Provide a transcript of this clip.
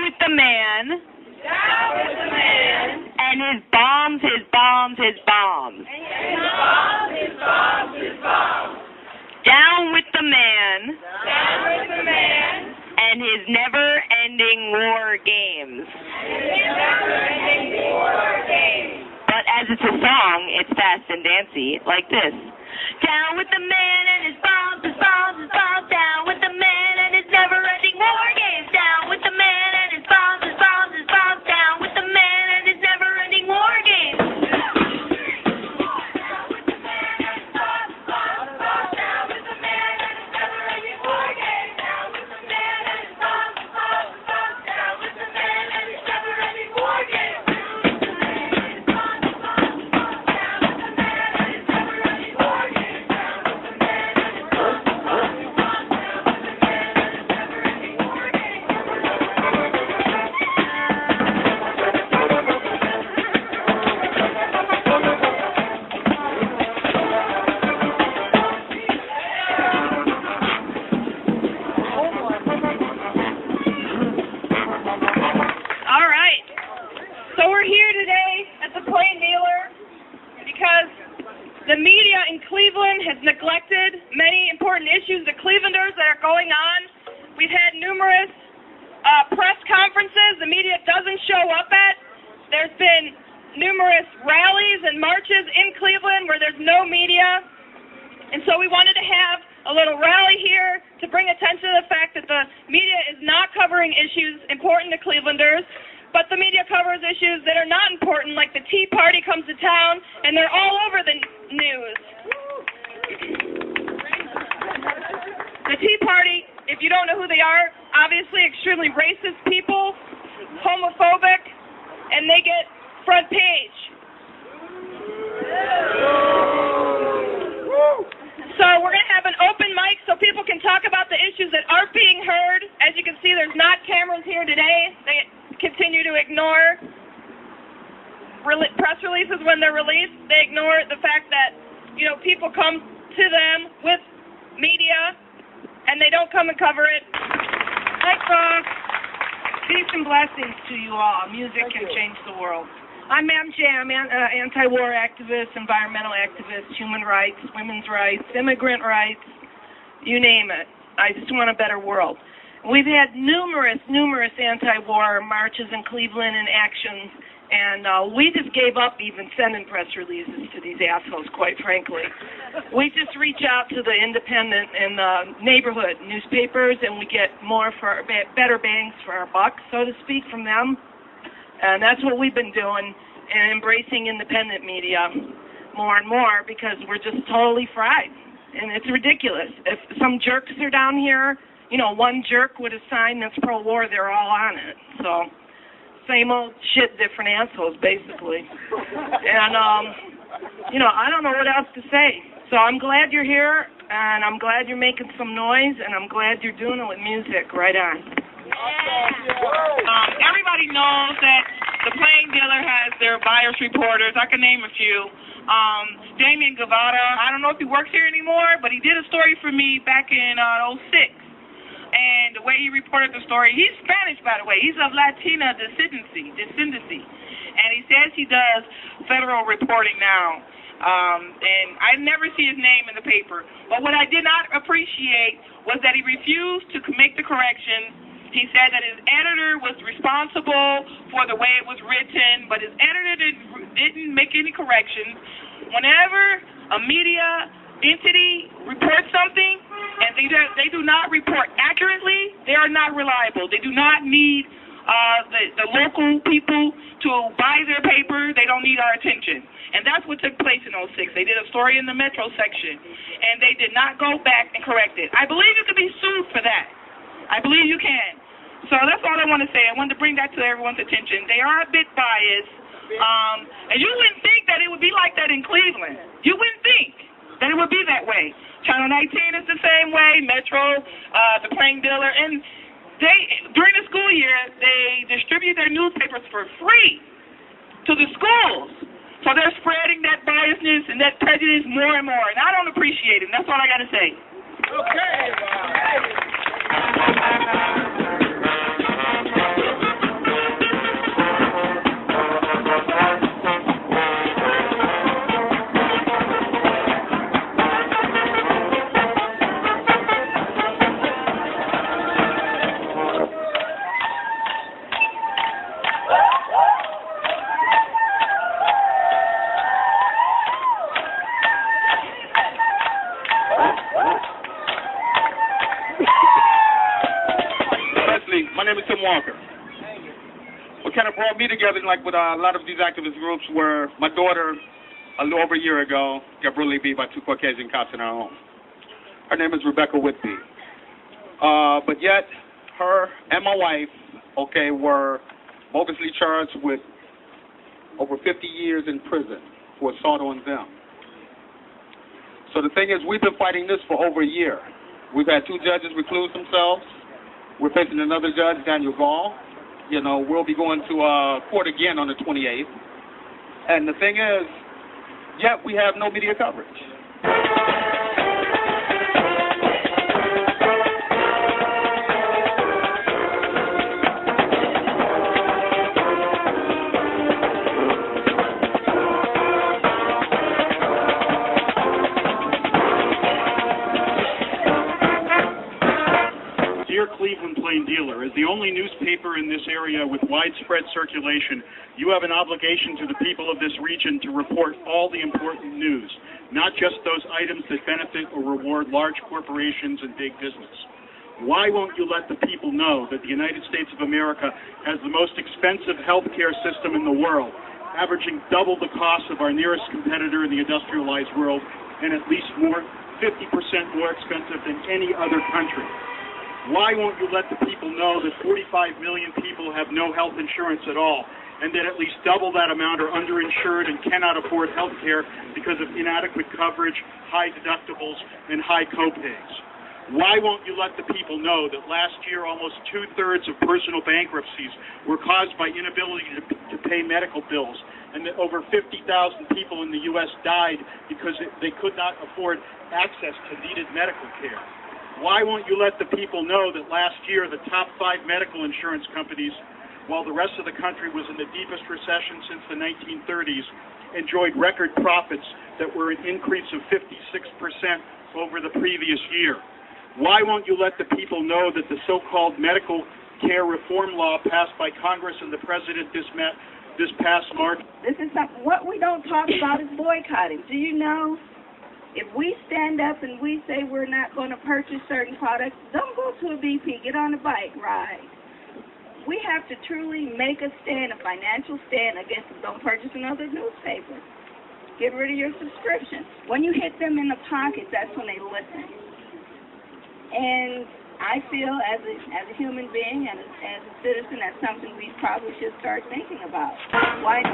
with the man. Down with the man. And his bombs, his bombs, his bombs. And his bombs, his bombs, his bombs. Down with the man. Down with the man. And his never-ending war games. And his never-ending war games. But as it's a song, it's fast and dancey, like this. Down with the man and his bombs, his bombs, his bombs. Down with the man and his never-ending war games. Down with the man and his bombs, his bombs, his bombs. Down with the man and his never-ending war games. The media in Cleveland has neglected many important issues to Clevelanders that are going on. We've had numerous press conferences the media doesn't show up at. There's been numerous rallies and marches in Cleveland where there's no media. And so we wanted to have a little rally here to bring attention to the fact that the media is not covering issues important to Clevelanders, but the media covers issues that are not important, like the Tea Party comes to town, and they're all over the news. The Tea Party, if you don't know who they are, obviously extremely racist people, homophobic, and they get front page. So we're going to have an open mic so people can talk about the issues that aren't being heard. As you can see, there's not cameras here today. They continue to ignore press releases when they're released. They ignore the fact that, people come to them with media and they don't come and cover it. Hi, folks. Peace and blessings to you all. Music can change the world. I'm MJ. I'm an anti-war activist, environmental activist, human rights, women's rights, immigrant rights, you name it. I just want a better world. We've had numerous anti-war marches in Cleveland and actions, and we just gave up even sending press releases to these assholes, quite frankly. We just reach out to the independent and the neighborhood newspapers, and we get better bangs for our buck, so to speak, from them. And that's what we've been doing, and embracing independent media more and more, because we're just totally fried. And it's ridiculous. If some jerks are down here, one jerk with a sign that's pro-war, they're all on it. So, same old shit, different assholes, basically. And, I don't know what else to say. So I'm glad you're here, and I'm glad you're making some noise, and I'm glad you're doing it with music. Right on. Everybody knows that the Plain Dealer has their bias reporters. I can name a few. Damien Guevara, I don't know if he works here anymore, but he did a story for me back in 2006. And the way he reported the story, he's Spanish, by the way. He's of Latina descendancy. And he says he does federal reporting now. And I never see his name in the paper. But what I did not appreciate was that he refused to make the correction. He said that his editor was responsible for the way it was written, but his editor didn't make any corrections. Whenever a media entity reports something and they do not report accurately, they are not reliable. They do not need the local people to buy their paper. They don't need our attention. And that's what took place in 2006. They did a story in the Metro section, and they did not go back and correct it. I believe you could be sued for that. I believe you can. So that's all I want to say. I wanted to bring that to everyone's attention. They are a bit biased. And you wouldn't think that it would be like that in Cleveland. You wouldn't think that it would be that way. Channel 19 is the same way, Metro, the Plain Dealer, and during the school year, they distribute their newspapers for free to the schools. So they're spreading that biasness and that prejudice more and more, and I don't appreciate it. That's all I got to say. Okay. evening. My name is Tim Walker. What kind of brought me together, like with a lot of these activist groups, were my daughter, a little over a year ago, got brutally beat by 2 Caucasian cops in her home. Her name is Rebecca Whitby. But yet, her and my wife, okay, were bogusly charged with over 50 years in prison for assault on them. So the thing is, we've been fighting this for over a year. We've had 2 judges recluse themselves. We're facing another judge, Daniel Gall. You know, we'll be going to court again on the 28th. And the thing is, yet we have no media coverage. Dear Cleveland Plain Dealer, as the only newspaper in this area with widespread circulation, you have an obligation to the people of this region to report all the important news, not just those items that benefit or reward large corporations and big business. Why won't you let the people know that the United States of America has the most expensive health care system in the world, averaging double the cost of our nearest competitor in the industrialized world, and at least 50% more expensive than any other country? Why won't you let the people know that 45 million people have no health insurance at all, and that at least double that amount are underinsured and cannot afford health care because of inadequate coverage, high deductibles, and high copays? Why won't you let the people know that last year almost 2/3 of personal bankruptcies were caused by inability to pay medical bills, and that over 50,000 people in the U.S. died because they could not afford access to needed medical care? Why won't you let the people know that last year the top 5 medical insurance companies, while the rest of the country was in the deepest recession since the 1930s, enjoyed record profits that were an increase of 56% over the previous year? Why won't you let the people know that the so-called medical care reform law passed by Congress and the President this past March? This is something, what we don't talk about is boycotting. Do you know? If we stand up and we say we're not going to purchase certain products, don't go to a BP, get on a bike ride. We have to truly make a stand, a financial stand against them. Don't purchase another newspaper. Get rid of your subscription. When you hit them in the pocket, that's when they listen. And I feel as a human being and as a citizen, that's something we probably should start thinking about. Why?